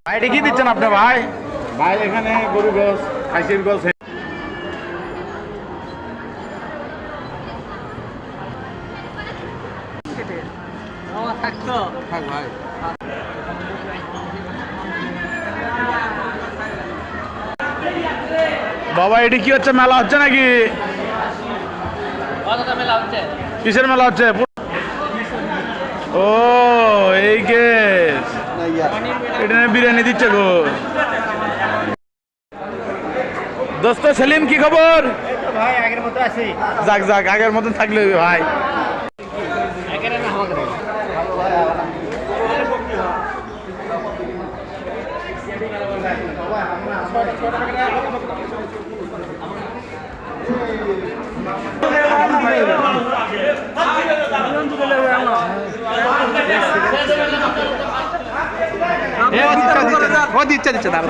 ভাই এটা কি দিচ্ছেন আপনি ভাই? ভাই এখানে গরু গোস, খাসির গোস। থাক ভাই। বাবা এটি কি হচ্ছে, মেলা হচ্ছে নাকি? কিসের মেলা হচ্ছে? ও এই কেস, এটা নিয়ে বিরিয়ানি দিচ্ছে গো। দোস্ত সেলিম কি খবর? ভাই আগের মতো আছি। যাক যাক, আগের মতন থাকলে হবে ভাই। দিচ্ছে দাঁড়া